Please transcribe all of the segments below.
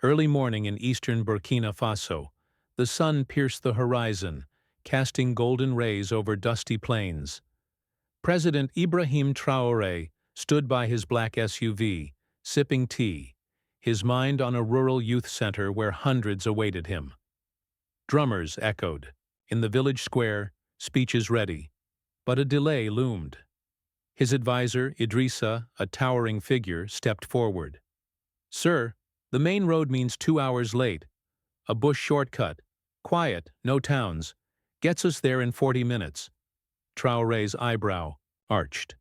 Early morning in eastern Burkina Faso. The sun pierced the horizon, casting golden rays over dusty plains. President Ibrahim Traoré stood by his black SUV, sipping tea, his mind on a rural youth center where hundreds awaited him. Drummers echoed. In the village square, speeches ready. But a delay loomed. His advisor, Idrissa, a towering figure, stepped forward. "Sir, the main road means 2 hours late. A bush shortcut, quiet, no towns, gets us there in 40 minutes. Traoré's eyebrow arched.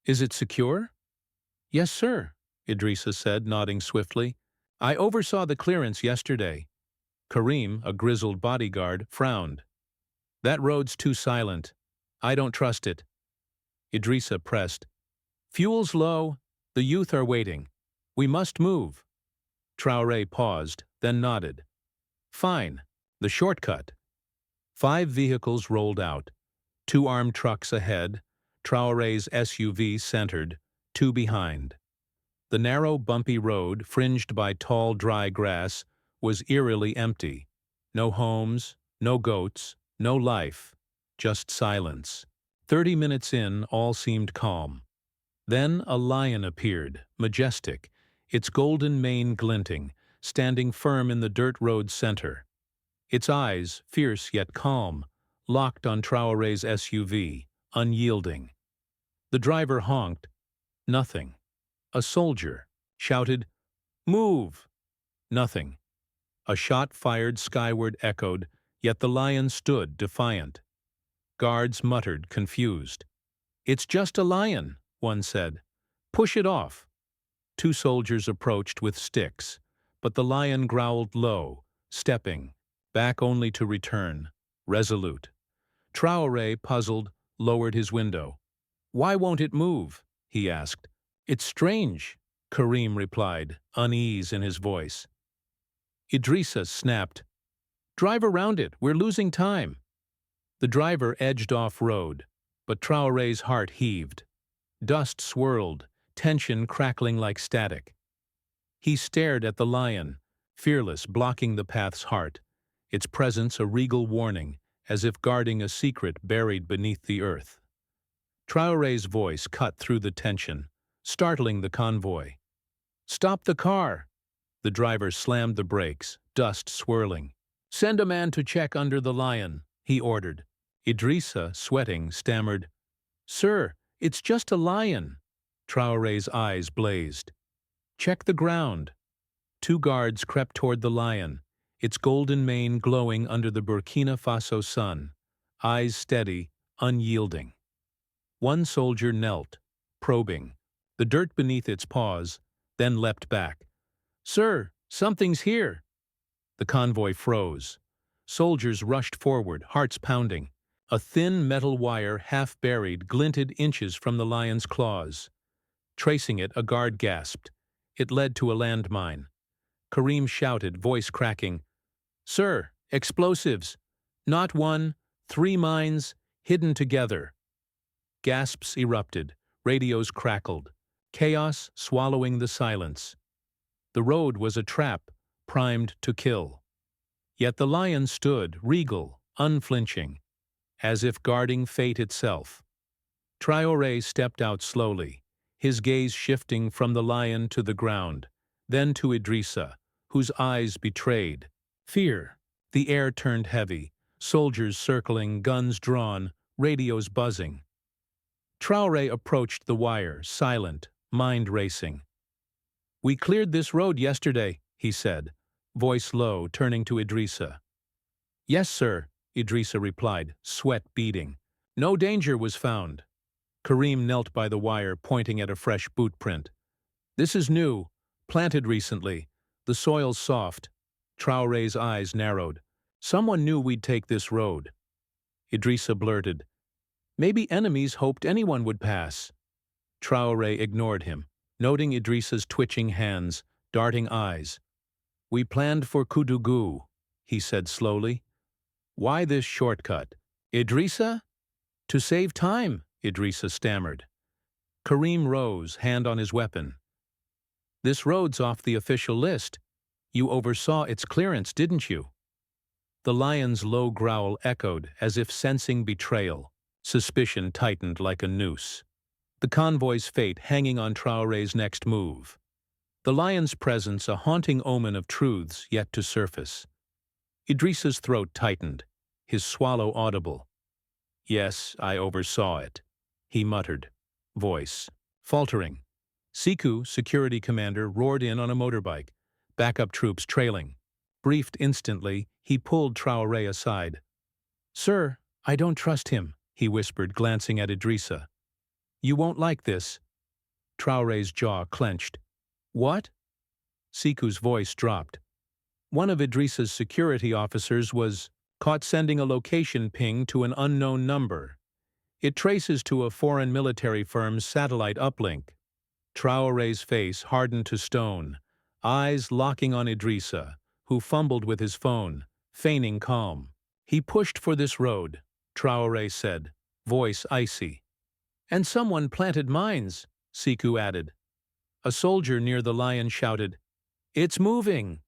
"Is it secure?" "Yes, sir," Idrissa said, nodding swiftly. "I oversaw the clearance yesterday." Karim, a grizzled bodyguard, frowned. "That road's too silent. I don't trust it." Idrissa pressed. "Fuel's low. The youth are waiting. We must move." Traoré paused, then nodded. "Fine. The shortcut." 5 vehicles rolled out. 2 armed trucks ahead, Traoré's SUV centered, 2 behind. The narrow, bumpy road, fringed by tall, dry grass, was eerily empty. No homes, no goats, no life, just silence. 30 minutes in, all seemed calm. Then a lion appeared, majestic, its golden mane glinting, standing firm in the dirt road's center. Its eyes, fierce yet calm, locked on Traoré's SUV, unyielding. The driver honked. Nothing. A soldier shouted, "Move!" Nothing. A shot fired skyward echoed, yet the lion stood defiant. Guards muttered, confused. "It's just a lion," one said. "Push it off." 2 soldiers approached with sticks, but the lion growled low, stepping, back only to return, resolute. Traoré, puzzled, lowered his window. "Why won't it move?" he asked. "It's strange," Karim replied, unease in his voice. Idrissa snapped. "Drive around it, we're losing time." The driver edged off-road, but Traoré's heart heaved. Dust swirled, tension crackling like static. He stared at the lion, fearless, blocking the path's heart, its presence a regal warning, as if guarding a secret buried beneath the earth. Traoré's voice cut through the tension, startling the convoy. "Stop the car!" The driver slammed the brakes, dust swirling. "Send a man to check under the lion," he ordered. Idrissa, sweating, stammered, "Sir, it's just a lion." Traoré's eyes blazed. "Check the ground." 2 guards crept toward the lion, its golden mane glowing under the Burkina Faso sun, eyes steady, unyielding. 1 soldier knelt, probing, the dirt beneath its paws, then leapt back. "Sir, something's here." The convoy froze. Soldiers rushed forward, hearts pounding. A thin metal wire, half buried, glinted inches from the lion's claws. Tracing it, a guard gasped. It led to a landmine. Karim shouted, voice cracking, "Sir, explosives! Not 1, 3 mines, hidden together." Gasps erupted, radios crackled, chaos swallowing the silence. The road was a trap, primed to kill. Yet the lion stood, regal, unflinching, as if guarding fate itself. Traoré stepped out slowly, his gaze shifting from the lion to the ground, then to Idrissa, whose eyes betrayed fear. The air turned heavy, soldiers circling, guns drawn, radios buzzing. Traoré approached the wire, silent, mind racing. "We cleared this road yesterday," he said, voice low, turning to Idrissa. "Yes, sir," Idrissa replied, sweat beading. "No danger was found." Karim knelt by the wire, pointing at a fresh boot print. "This is new, planted recently. The soil's soft." Traoré's eyes narrowed. "Someone knew we'd take this road." Idrissa blurted, "Maybe enemies hoped anyone would pass." Traoré ignored him, noting Idrissa's twitching hands, darting eyes. "We planned for Koudougou," he said slowly. "Why this shortcut?" "Idrissa?" "To save time," Idrissa stammered. Karim rose, hand on his weapon. "This road's off the official list. You oversaw its clearance, didn't you? The lion's low growl echoed as if sensing betrayal. Suspicion tightened like a noose. The convoy's fate hanging on Traoré's next move. The lion's presence a haunting omen of truths yet to surface. Idrissa's throat tightened, his swallow audible. "Yes, I oversaw it," he muttered, voice faltering. Siku, security commander, roared in on a motorbike, backup troops trailing. Briefed instantly, he pulled Traoré aside. "Sir, I don't trust him," he whispered, glancing at Idrissa. "You won't like this." Traoré's jaw clenched. "What?" Siku's voice dropped. One of Idrissa's security officers was caught sending a location ping to an unknown number. It traces to a foreign military firm's satellite uplink. Traoré's face hardened to stone, eyes locking on Idrissa, who fumbled with his phone, feigning calm. "He pushed for this road," Traoré said, voice icy. "And someone planted mines," Siku added. A soldier near the lion shouted, "It's moving!"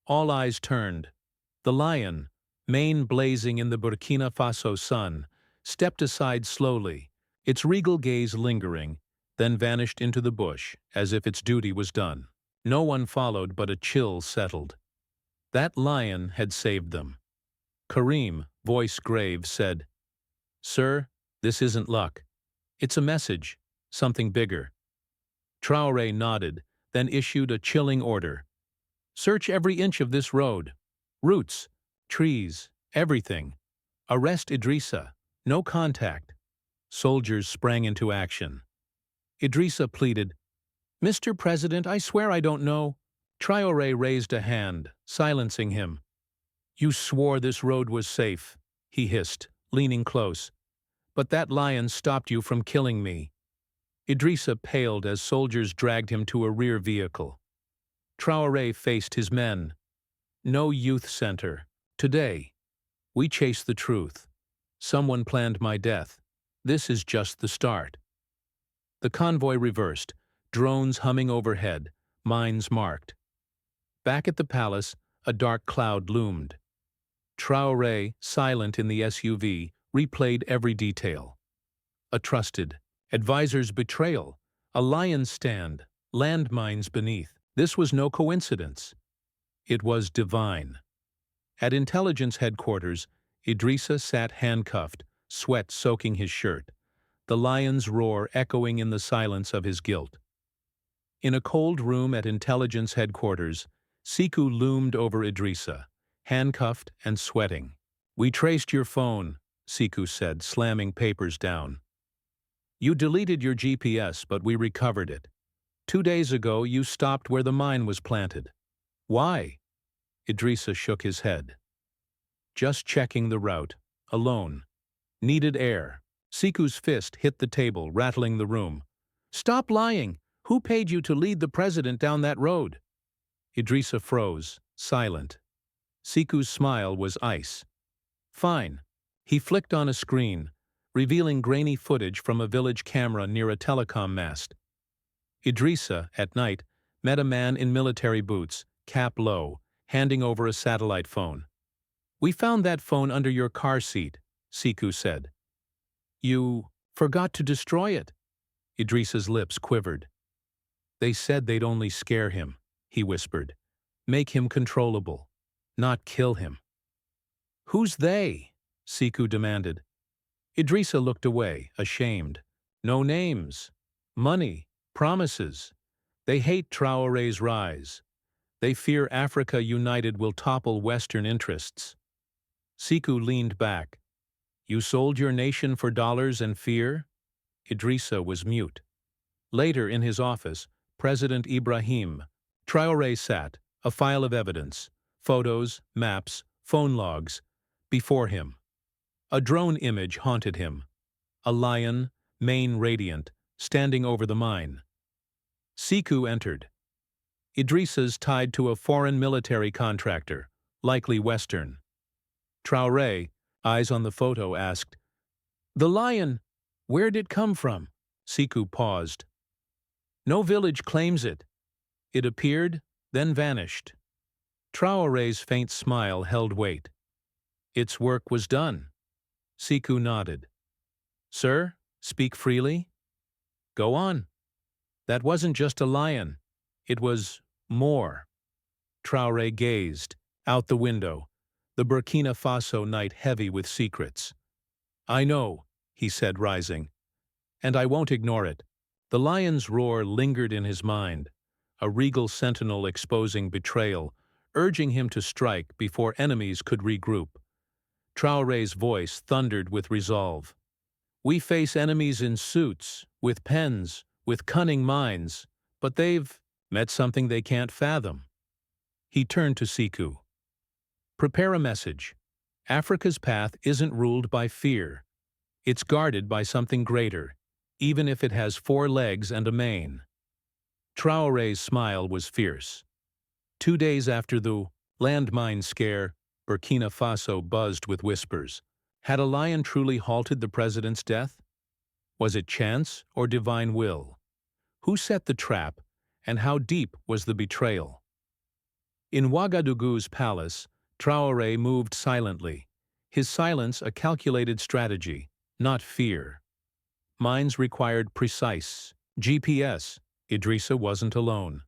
All eyes turned. The lion, mane blazing in the Burkina Faso sun, stepped aside slowly, its regal gaze lingering, then vanished into the bush, as if its duty was done. No one followed, but a chill settled. That lion had saved them. Karim, voice grave, said, "Sir, this isn't luck. It's a message, something bigger." Traoré nodded, then issued a chilling order. "Search every inch of this road. Roots, trees, everything. Arrest Idrissa. No contact." Soldiers sprang into action. Idrissa pleaded, "Mr. President, I swear I don't know." Traoré raised a hand, silencing him. "You swore this road was safe," he hissed, leaning close. "But that lion stopped you from killing me." Idrissa paled as soldiers dragged him to a rear vehicle. Traoré faced his men. "No youth center. Today. We chase the truth. Someone planned my death. This is just the start." The convoy reversed, drones humming overhead, mines marked. Back at the palace, a dark cloud loomed. Traoré, silent in the SUV, replayed every detail. A trusted advisor's betrayal, a lion's stand, landmines beneath. This was no coincidence. It was divine. At intelligence headquarters, Idrissa sat handcuffed, sweat soaking his shirt, the lion's roar echoing in the silence of his guilt. In a cold room at intelligence headquarters, Siku loomed over Idrissa, handcuffed and sweating. "We traced your phone," Siku said, slamming papers down. "You deleted your GPS, but we recovered it. 2 days ago, you stopped where the mine was planted. Why?" Idrissa shook his head. "Just checking the route. Alone. Needed air." Siku's fist hit the table, rattling the room. "Stop lying! Who paid you to lead the president down that road?" Idrissa froze, silent. Siku's smile was ice. "Fine." He flicked on a screen, revealing grainy footage from a village camera near a telecom mast. Idrissa, at night, met a man in military boots, cap low, handing over a satellite phone. "We found that phone under your car seat," Siku said. "You forgot to destroy it." Idrissa's lips quivered. "They said they'd only scare him," he whispered. "Make him controllable, not kill him." "Who's they?" Siku demanded. Idrissa looked away, ashamed. "No names. Money. Promises. They hate Traoré's rise. They fear Africa united will topple Western interests." Siku leaned back. "You sold your nation for dollars and fear?" Idrissa was mute. Later in his office, President Ibrahim Traoré sat, a file of evidence, photos, maps, phone logs, before him. A drone image haunted him. A lion, mane radiant, standing over the mine. Siku entered. Idrissa's tied to a foreign military contractor, likely Western. Traoré, eyes on the photo, asked, "The lion, where'd it come from?" Siku paused. "No village claims it. It appeared, then vanished." Traoré's faint smile held weight. Its work was done. Sekou nodded. Sir, speak freely? Go on. That wasn't just a lion. It was more. Traoré gazed, out the window, the Burkina Faso night heavy with secrets. I know, he said, rising, and I won't ignore it. The lion's roar lingered in his mind, a regal sentinel exposing betrayal, urging him to strike before enemies could regroup. Traoré's voice thundered with resolve. We face enemies in suits, with pens, with cunning minds, but they've met something they can't fathom. He turned to Sekou. Prepare a message. Africa's path isn't ruled by fear. It's guarded by something greater, even if it has 4 legs and a mane. Traoré's smile was fierce. 2 days after the landmine scare, Burkina Faso buzzed with whispers. Had a lion truly halted the president's death? Was it chance or divine will? Who set the trap, and how deep was the betrayal? In Ouagadougou's palace, Traoré moved silently, his silence a calculated strategy, not fear. Mines required precise GPS. Idrissa wasn't alone.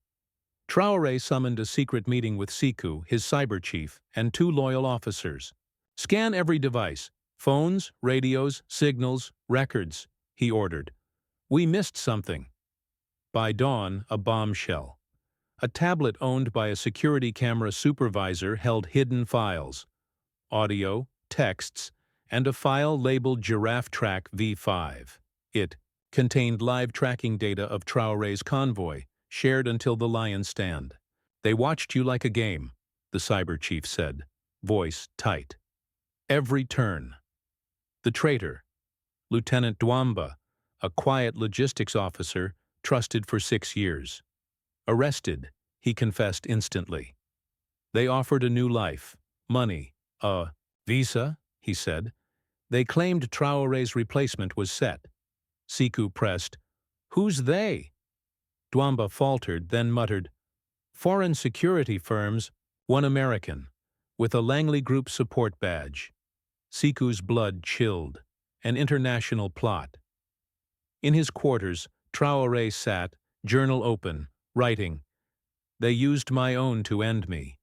Traoré summoned a secret meeting with Sekou, his cyber chief, and 2 loyal officers. Scan every device, phones, radios, signals, records, he ordered. We missed something. By dawn, a bombshell. A tablet owned by a security camera supervisor held hidden files, audio, texts, and a file labeled Giraffe Track V5. It contained live tracking data of Traoré's convoy, shared until the lion's stand. They watched you like a game, the cyber chief said, voice tight. Every turn. The traitor, Lieutenant Dwamba, a quiet logistics officer trusted for 6 years. Arrested, he confessed instantly. They offered a new life, money, a visa, he said. They claimed Traoré's replacement was set. Sekou pressed, Who's they? Dwamba faltered, then muttered, Foreign security firms, one American, with a Langley Group support badge. Sekou's blood chilled. An international plot. In his quarters, Traoré sat, journal open, writing, They used my own to end me,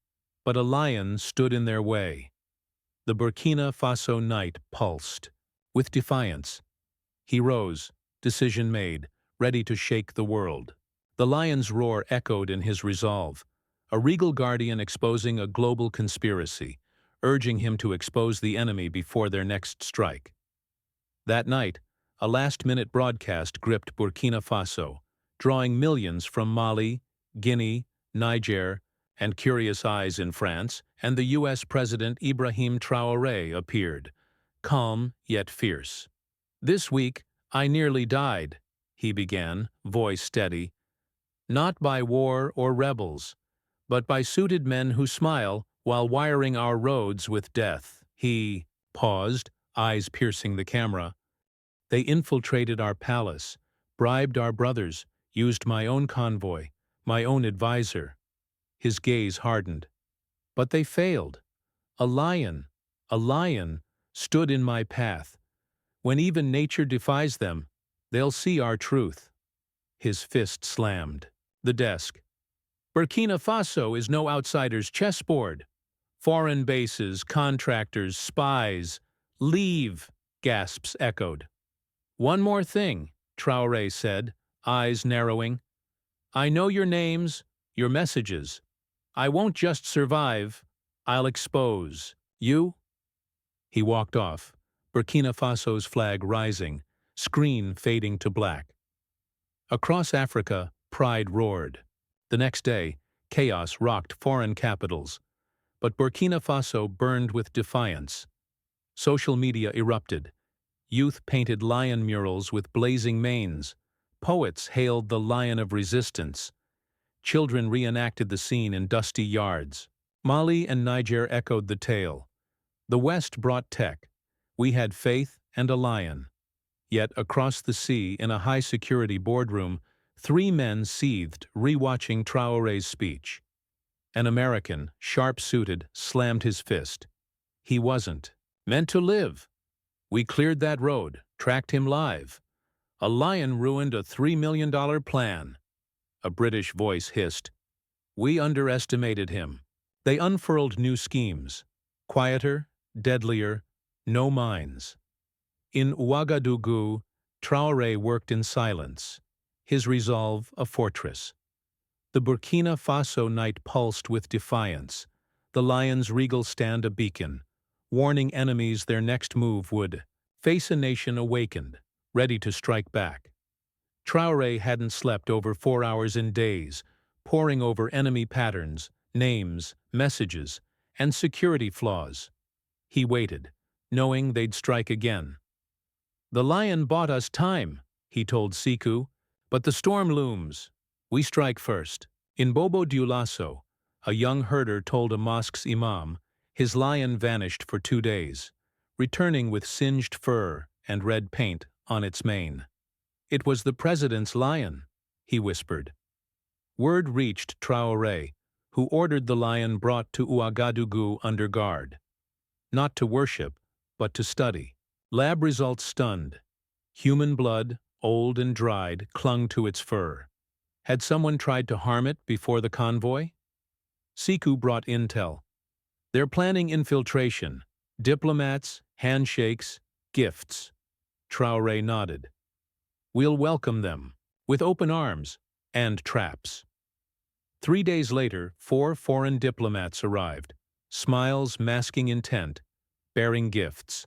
but a lion stood in their way. The Burkina Faso night pulsed. With defiance. He rose, decision made, ready to shake the world. The lion's roar echoed in his resolve, a regal guardian exposing a global conspiracy, urging him to expose the enemy before their next strike. That night, a last-minute broadcast gripped Burkina Faso, drawing millions from Mali, Guinea, Niger, and curious eyes in France, and the U.S. President Ibrahim Traoré appeared, calm yet fierce. This week, I nearly died, he began, voice steady. Not by war or rebels, but by suited men who smile while wiring our roads with death. He paused, eyes piercing the camera. They infiltrated our palace, bribed our brothers, used my own convoy, my own advisor. His gaze hardened. But they failed. A lion, stood in my path. When even nature defies them, they'll see our truth. His fist slammed. The desk. Burkina Faso is no outsider's chessboard. Foreign bases, contractors, spies. Leave, gasps echoed. One more thing, Traoré said, eyes narrowing. I know your names, your messages. I won't just survive, I'll expose. You? He walked off, Burkina Faso's flag rising, screen fading to black. Across Africa, pride roared. The next day, chaos rocked foreign capitals. But Burkina Faso burned with defiance. Social media erupted. Youth painted lion murals with blazing manes. Poets hailed the lion of resistance. Children reenacted the scene in dusty yards. Mali and Niger echoed the tale. The West brought tech. We had faith and a lion. Yet across the sea, in a high-security boardroom, 3 men seethed, rewatching Traoré's speech. An American, sharp-suited, slammed his fist. He wasn't meant to live. We cleared that road, tracked him live. A lion ruined a $3 million plan. A British voice hissed. We underestimated him. They unfurled new schemes. Quieter, deadlier, no mines. In Ouagadougou, Traoré worked in silence, his resolve a fortress. The Burkina Faso night pulsed with defiance, the lion's regal stand a beacon, warning enemies their next move would face a nation awakened, ready to strike back. Traoré hadn't slept over 4 hours in days, poring over enemy patterns, names, messages, and security flaws. He waited, knowing they'd strike again. The lion bought us time, he told Siku, but the storm looms. We strike first. In Bobo Dioulasso, a young herder told a mosque's imam, his lion vanished for 2 days, returning with singed fur and red paint on its mane. It was the president's lion, he whispered. Word reached Traoré, who ordered the lion brought to Ouagadougou under guard. Not to worship, but to study. Lab results stunned. Human blood, old and dried, clung to its fur. Had someone tried to harm it before the convoy? Siku brought intel. They're planning infiltration. Diplomats, handshakes, gifts. Traoré nodded. We'll welcome them, with open arms and traps. 3 days later, 4 foreign diplomats arrived, smiles masking intent, bearing gifts.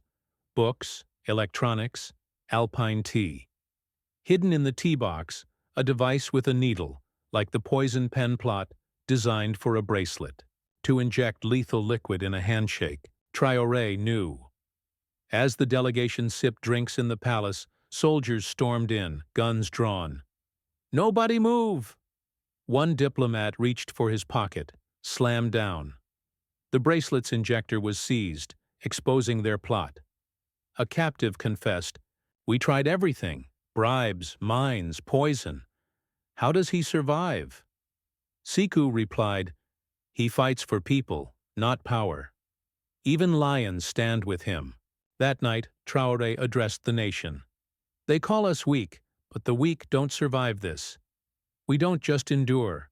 Books, electronics, alpine tea. Hidden in the tea box, a device with a needle, like the poison pen plot, designed for a bracelet, to inject lethal liquid in a handshake. Traoré knew. As the delegation sipped drinks in the palace, soldiers stormed in, guns drawn. Nobody move! One diplomat reached for his pocket, slammed down. The bracelet's injector was seized, exposing their plot. A captive confessed, We tried everything. Bribes, mines, poison. How does he survive? Siku replied, He fights for people, not power. Even lions stand with him. That night, Traoré addressed the nation. They call us weak, but the weak don't survive this. We don't just endure.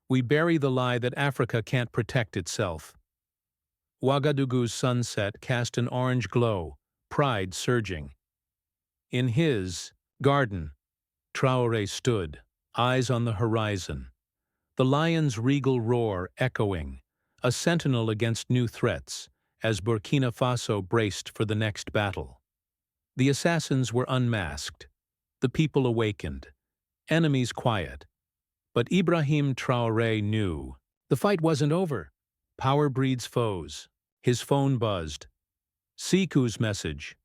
We bury the lie that Africa can't protect itself. Ouagadougou's sunset cast an orange glow, pride surging. In his garden, Traoré stood, eyes on the horizon, the lion's regal roar echoing, a sentinel against new threats, as Burkina Faso braced for the next battle. The assassins were unmasked, the people awakened, enemies quiet. But Ibrahim Traoré knew the fight wasn't over. Power breeds foes. His phone buzzed. Siku's message.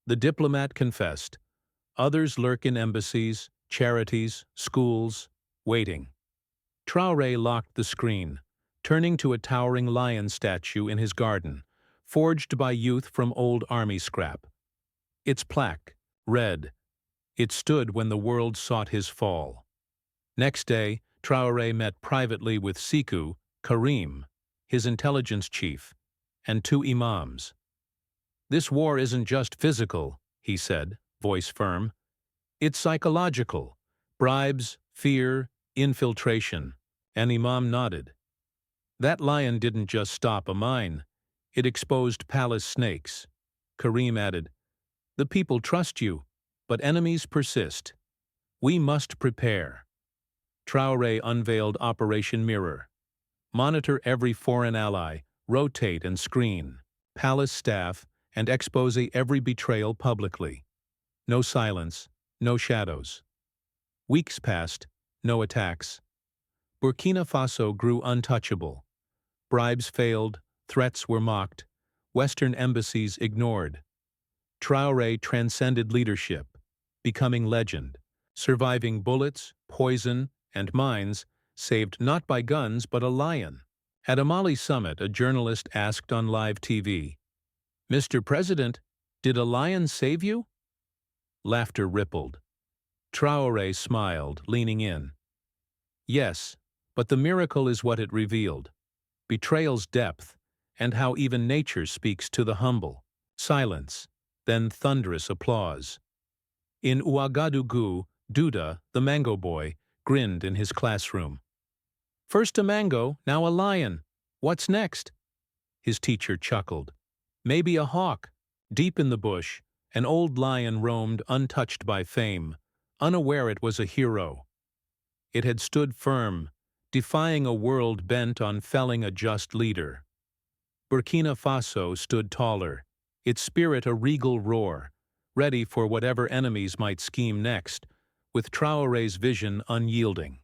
The diplomat confessed. Others lurk in embassies, charities, schools, waiting. Traoré locked the screen, turning to a towering lion statue in his garden, forged by youth from old army scrap. Its plaque, red. It stood when the world sought his fall. Next day, Traoré met privately with Siku, Karim, his intelligence chief, and 2 imams. This war isn't just physical, he said, voice firm. It's psychological. Bribes, fear, infiltration. An imam nodded. That lion didn't just stop a mine. It exposed palace snakes. Karim added, The people trust you, but enemies persist. We must prepare. Traoré unveiled Operation Mirror. Monitor every foreign ally, rotate and screen, palace staff, and expose every betrayal publicly. No silence, no shadows. Weeks passed, no attacks. Burkina Faso grew untouchable. Bribes failed, threats were mocked, Western embassies ignored. Traoré transcended leadership, becoming legend, surviving bullets, poison, and mines, saved not by guns but a lion. At a Mali summit, a journalist asked on live TV, Mr. President, did a lion save you? Laughter rippled. Traoré smiled, leaning in. Yes, but the miracle is what it revealed. betrayal's depth, and how even nature speaks to the humble. Silence, then thunderous applause. In Ouagadougou, Duda, the mango boy, grinned in his classroom. "First a mango, now a lion. What's next?" His teacher chuckled. "Maybe a hawk." Deep in the bush, an old lion roamed untouched by fame, unaware it was a hero. It had stood firm, defying a world bent on felling a just leader. Burkina Faso stood taller, its spirit a regal roar, ready for whatever enemies might scheme next, with Traoré's vision unyielding.